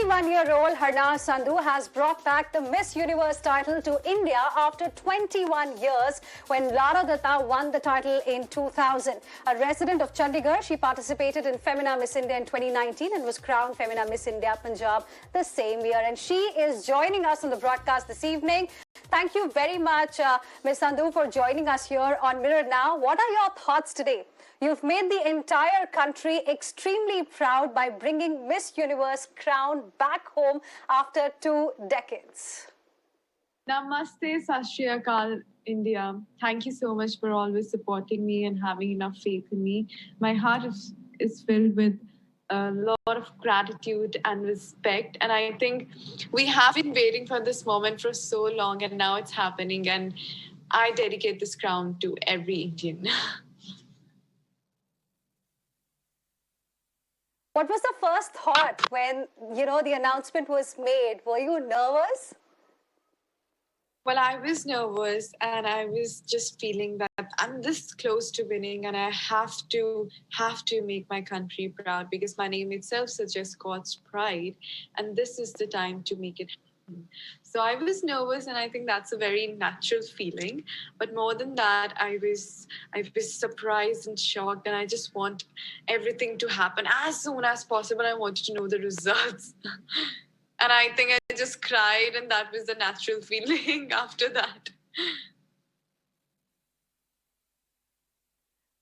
21-year-old Harnaaz Sandhu has brought back the Miss Universe title to India after 21 years when Lara Datta won the title in 2000. A resident of Chandigarh, she participated in Femina Miss India in 2019 and was crowned Femina Miss India Punjab the same year. And she is joining us on the broadcast this evening. Thank you very much, Ms. Sandhu, for joining us here on Mirror Now. What are your thoughts today? You've made the entire country extremely proud by bringing Miss Universe crown back home after 2 decades. Namaste, Sat Shri Akal, India. Thank you so much for always supporting me and having enough faith in me. My heart is filled with a lot of gratitude and respect. And I think we have been waiting for this moment for so long, and now it's happening. And I dedicate this crown to every Indian. What was the first thought when, the announcement was made? Were you nervous? Well, I was nervous and I was just feeling that I'm this close to winning and I have to make my country proud because my name itself suggests God's pride, and this is the time to make it happen. So I was nervous, and I think that's a very natural feeling. But more than that, I was surprised and shocked, and I just want everything to happen as soon as possible. I wanted to know the results. And I think I just cried, and that was the natural feeling after that.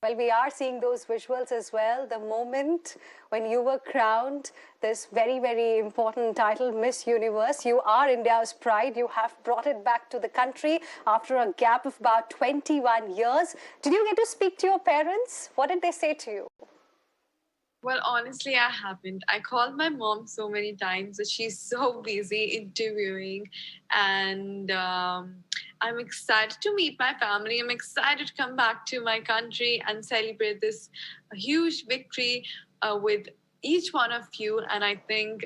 Well, we are seeing those visuals as well. The moment when you were crowned this very, very important title, Miss Universe. You are India's pride. You have brought it back to the country after a gap of about 21 years. Did you get to speak to your parents? What did they say to you? Well, honestly, I haven't. I called my mom so many times, but she's so busy interviewing. And I'm excited to meet my family. I'm excited to come back to my country and celebrate this huge victory with each one of you. And I think,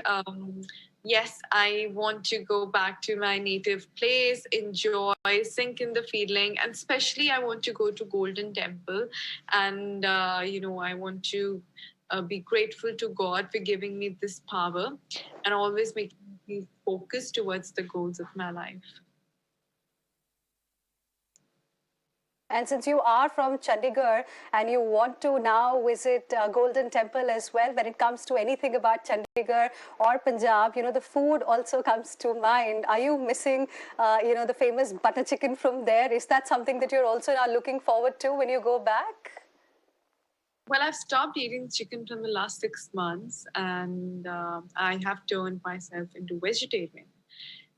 yes, I want to go back to my native place, enjoy, sink in the feeling. And especially, I want to go to Golden Temple. And, I want to be grateful to God for giving me this power and always making me focus towards the goals of my life. And since you are from Chandigarh and you want to now visit Golden Temple as well, when it comes to anything about Chandigarh or Punjab, the food also comes to mind. Are you missing, the famous butter chicken from there? Is that something that you're also now looking forward to when you go back? Well, I've stopped eating chicken from the last 6 months, and I have turned myself into vegetarian.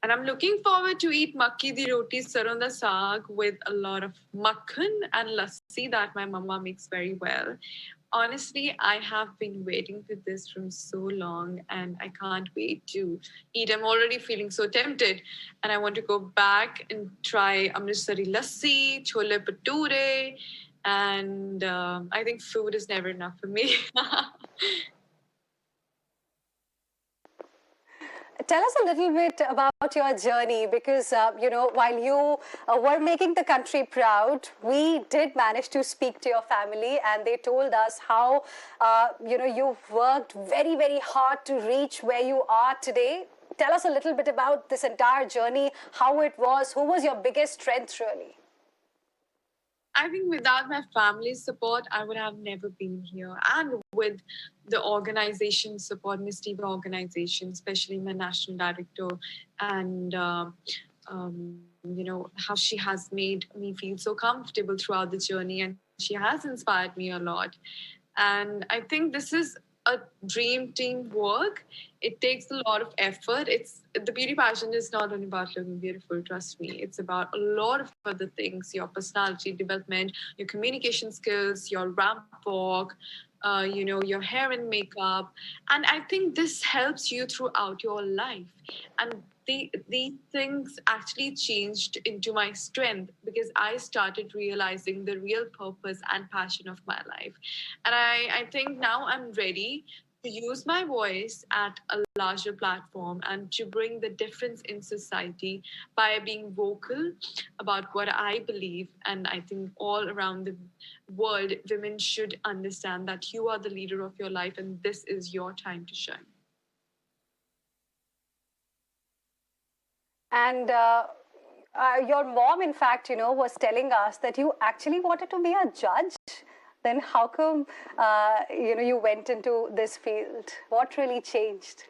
And I'm looking forward to eat makki di roti, saron da saag with a lot of makhan and lassi that my mama makes very well. Honestly, I have been waiting for this from so long, and I can't wait to eat. I'm already feeling so tempted, and I want to go back and try Amritsari lassi, chole bhature, and I think food is never enough for me. Tell us a little bit about your journey because, while you were making the country proud, we did manage to speak to your family, and they told us how, you've worked very, very hard to reach where you are today. Tell us a little bit about this entire journey, how it was, who was your biggest strength really? I think without my family's support, I would have never been here. And with the organization support, Miss TV organization, especially my national director, and how she has made me feel so comfortable throughout the journey, and she has inspired me a lot. And I think this is a dream team work. It takes a lot of effort. The beauty pageant is not only about looking beautiful, trust me. It's about a lot of other things, your personality development, your communication skills, your ramp walk, your hair and makeup. And I think this helps you throughout your life. And these things actually changed into my strength because I started realizing the real purpose and passion of my life. And I think now I'm ready to use my voice at a larger platform and to bring the difference in society by being vocal about what I believe. And I think all around the world, women should understand that you are the leader of your life and this is your time to shine. And your mom, in fact, was telling us that you actually wanted to be a judge. Then how come, you went into this field? What really changed?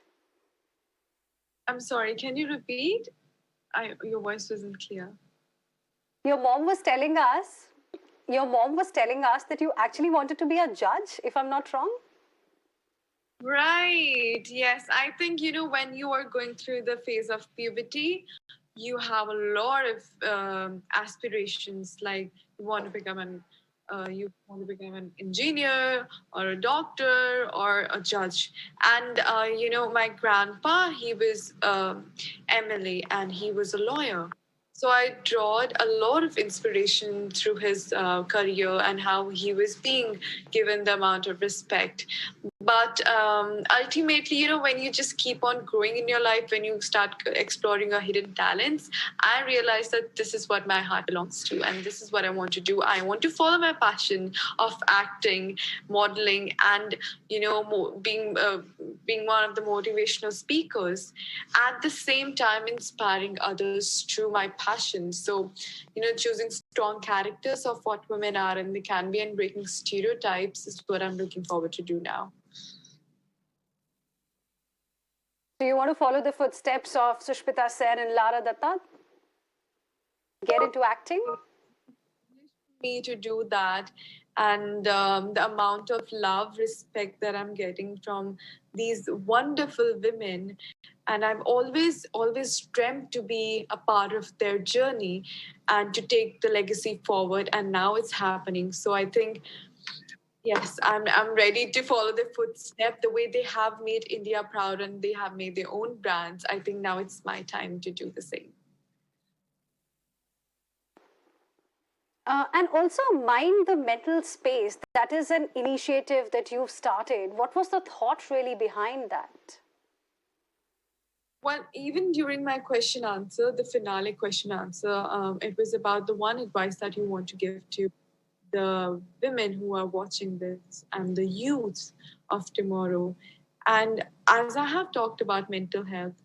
I'm sorry, can you repeat? Your voice wasn't clear. Your mom was telling us, your mom was telling us that you actually wanted to be a judge, if I'm not wrong. Right. Yes. I think, when you are going through the phase of puberty, you have a lot of aspirations. Like you want to become an engineer or a doctor or a judge. And, my grandpa, he was MLA and he was a lawyer. So I drawed a lot of inspiration through his career and how he was being given the amount of respect. But ultimately, when you just keep on growing in your life, when you start exploring your hidden talents, I realized that this is what my heart belongs to and this is what I want to do. I want to follow my passion of acting, modeling, and being one of the motivational speakers, at the same time inspiring others through my passion. So, choosing strong characters of what women are and they can be, and breaking stereotypes is what I'm looking forward to do now. Do you want to follow the footsteps of Sushmita Sen and Lara Datta? Get into acting? Me to do that, and the amount of love, respect that I'm getting from these wonderful women, and I've always dreamt to be a part of their journey and to take the legacy forward, and now it's happening. So I think, yes, I'm ready to follow their footstep the way they have made India proud and they have made their own brands. I think now it's my time to do the same. And also mind the mental space. That is an initiative that you've started. What was the thought really behind that? Well, even during my question answer, the finale question answer, it was about the one advice that you want to give to the women who are watching this and the youth of tomorrow. And as I have talked about mental health,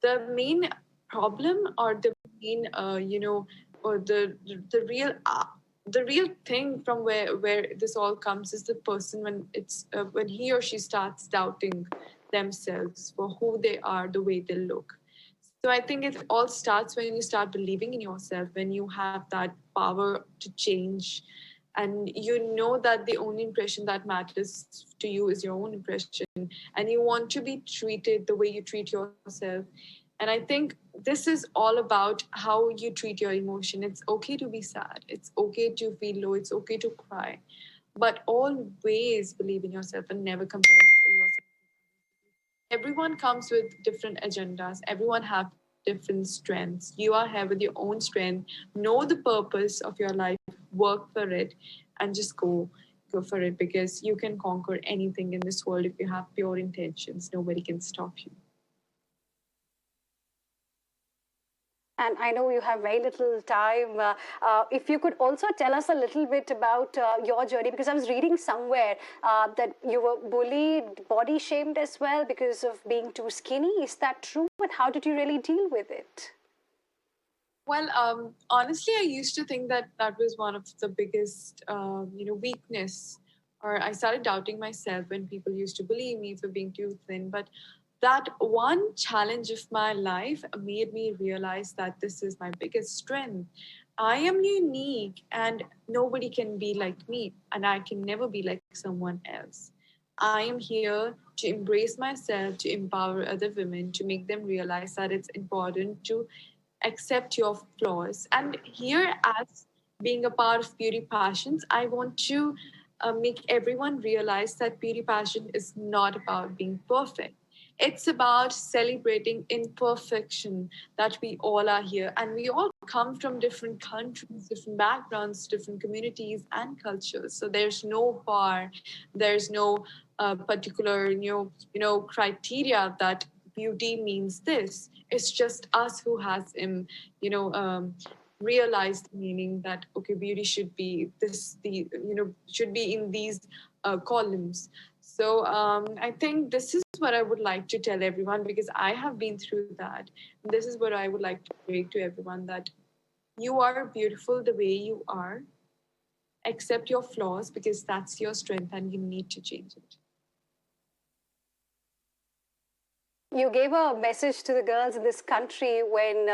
the main problem or the main, or the real thing from where this all comes is the person when he or she starts doubting themselves for who they are, the way they look. So I think it all starts when you start believing in yourself, when you have that power to change, and you know that the only impression that matters to you is your own impression, and you want to be treated the way you treat yourself. And I think this is all about how you treat your emotion. It's okay to be sad, it's okay to feel low, it's okay to cry, but always believe in yourself and never compare yourself. Everyone comes with different agendas, everyone have different strengths. You are here with your own strength. Know the purpose of your life, work for it, and just go for it, because you can conquer anything in this world if you have pure intentions. Nobody can stop you. And I know you have very little time. If you could also tell us a little bit about your journey, because I was reading somewhere that you were bullied, body shamed as well because of being too skinny. Is that true? And how did you really deal with it? Well, honestly, I used to think that that was one of the biggest, weakness. Or I started doubting myself when people used to bully me for being too thin. But that one challenge of my life made me realize that this is my biggest strength. I am unique, and nobody can be like me, and I can never be like someone else. I am here to embrace myself, to empower other women, to make them realize that it's important to accept your flaws. And here, as being a part of Beauty Passions, I want to make everyone realize that Beauty Passion is not about being perfect. It's about celebrating imperfection, that we all are here. And we all come from different countries, different backgrounds, different communities and cultures. So there's no bar, there's no particular criteria that beauty means this. It's just us who has realized the meaning that okay, beauty should be this, the should be in these columns. So I think this is what I would like to tell everyone, because I have been through that. This is what I would like to break to everyone, that you are beautiful the way you are. Accept your flaws, because that's your strength and you need to change it. You gave a message to the girls in this country when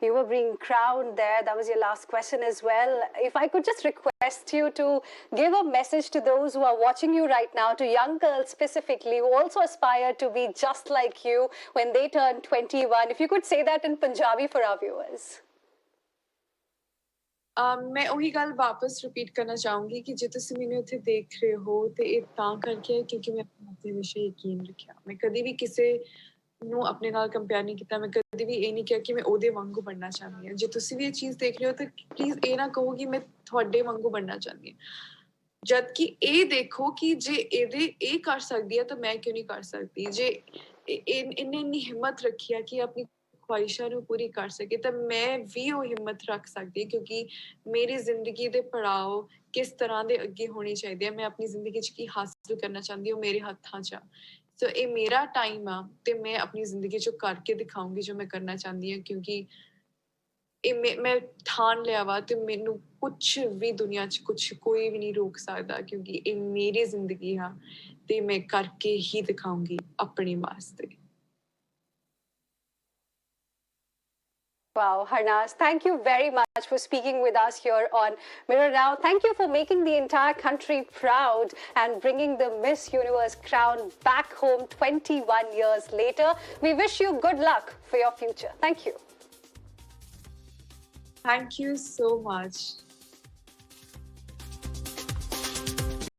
you were being crowned there. That was your last question as well. If I could just request you to give a message to those who are watching you right now, to young girls specifically, who also aspire to be just like you when they turn 21. If you could say that in Punjabi for our viewers. मैं ਉਹੀ ਗੱਲ ਵਾਪਸ repeat ਕਰਨਾ ਚਾਹੂੰਗੀ ਕਿ ਜੇ ਤੁਸੀਂ ਮੈਨੂੰ ਇੱਥੇ ਦੇਖ ਰਹੇ ਹੋ ਤੇ ਇਹ ਤਾਂ ਕਰਕੇ ਹੈ ਕਿਉਂਕਿ ਮੈਂ ਆਪਣੇ ਆਪ ਤੇ ਹਮੇਸ਼ਾ ਯਕੀਨ ਰੱਖਿਆ। ਮੈਂ ਕਦੀ ਵੀ ਕਿਸੇ ਨੂੰ ਆਪਣੇ ਨਾਲ ਕੰਪੇਅਰ ਨਹੀਂ ਕੀਤਾ। ਮੈਂ ਕਦੀ ਵੀ ਇਹ ਨਹੀਂ ਕਿਹਾ ਕਿ ਮੈਂ ਉਹਦੇ ਵਾਂਗੂ ਬਣਨਾ ਚਾਹੁੰਦੀ ਹਾਂ। ਜੇ ਤੁਸੀਂ ਵੀ ਇਹ ਚੀਜ਼ ਦੇਖ ਰਹੇ ਹੋ ਤਾਂ ਪਲੀਜ਼ ਇਹ ਨਾ ਕਹੋ ਕਿ ਮੈਂ ਤੁਹਾਡੇ ਵਾਂਗੂ ਬਣਨਾ ਚਾਹੁੰਦੀ ਹਾਂ। ਜਦ ਕਿ ਇਹ ਦੇਖੋ ਕਿ ਜੇ ਇਹ ਕਰ ਸਕਦੀ ਹੈ ਤਾਂ ਮੈਂ ਕਿਉਂ ਨਹੀਂ ਕਰ ਸਕਦੀ। ਜੇ ਇਹਨੇ ਇੰਨੀ ਹਿੰਮਤ ਰੱਖੀ ਆ ਕਿ ਆਪਣੀ ਖੁਆਇਸ਼ਾਂ ਨੂੰ ਪੂਰੀ ਕਰ ਸਕੇ ਤਾਂ ਮੈਂ ਵੀ ਉਹ ਹਿੰਮਤ ਰੱਖ ਸਕਦੀ, ਕਿਉਂਕਿ ਮੇਰੀ ਜ਼ਿੰਦਗੀ ਦੇ ਪੜਾਅ ਕਿਸ ਤਰ੍ਹਾਂ ਦੇ ਅੱਗੇ ਹੋਣੇ ਚਾਹੀਦੇ ਆ, ਮੈਂ ਆਪਣੀ ਜ਼ਿੰਦਗੀ 'ਚ ਕੀ ਹਾਸਲ ਕਰਨਾ ਚਾਹੁੰਦੀ ਹਾਂ, ਉਹ ਮੇਰੇ ਹੱਥਾਂ 'ਚ ਆ। ਸੋ ਇਹ ਮੇਰਾ ਟਾਈਮ ਆ ਤੇ ਮੈਂ ਆਪਣੀ ਜ਼ਿੰਦਗੀ 'ਚ ਕਰਕੇ ਦਿਖਾਉਂਗੀ ਜੋ ਮੈਂ ਕਰਨਾ ਚਾਹੁੰਦੀ ਹਾਂ, ਕਿਉਂਕਿ ਇਹ ਮੈਂ ਠਾਣ ਲਿਆ ਵਾ ਤੇ ਮੈਨੂੰ ਕੁਛ ਵੀ ਦੁਨੀਆ 'ਚ ਕੋਈ ਵੀ ਨਹੀਂ ਰੋਕ ਸਕਦਾ, ਕਿਉਂਕਿ ਇਹ ਮੇਰੀ ਜ਼ਿੰਦਗੀ ਆ ਤੇ ਮੈਂ ਕਰਕੇ ਹੀ ਦਿਖਾਉਂਗੀ ਆਪਣੇ ਵਾਸਤੇ। Wow, Harnaaz, thank you very much for speaking with us here on Mirror Now. Thank you for making the entire country proud and bringing the Miss Universe crown back home 21 years later. We wish you good luck for your future. Thank you. Thank you so much.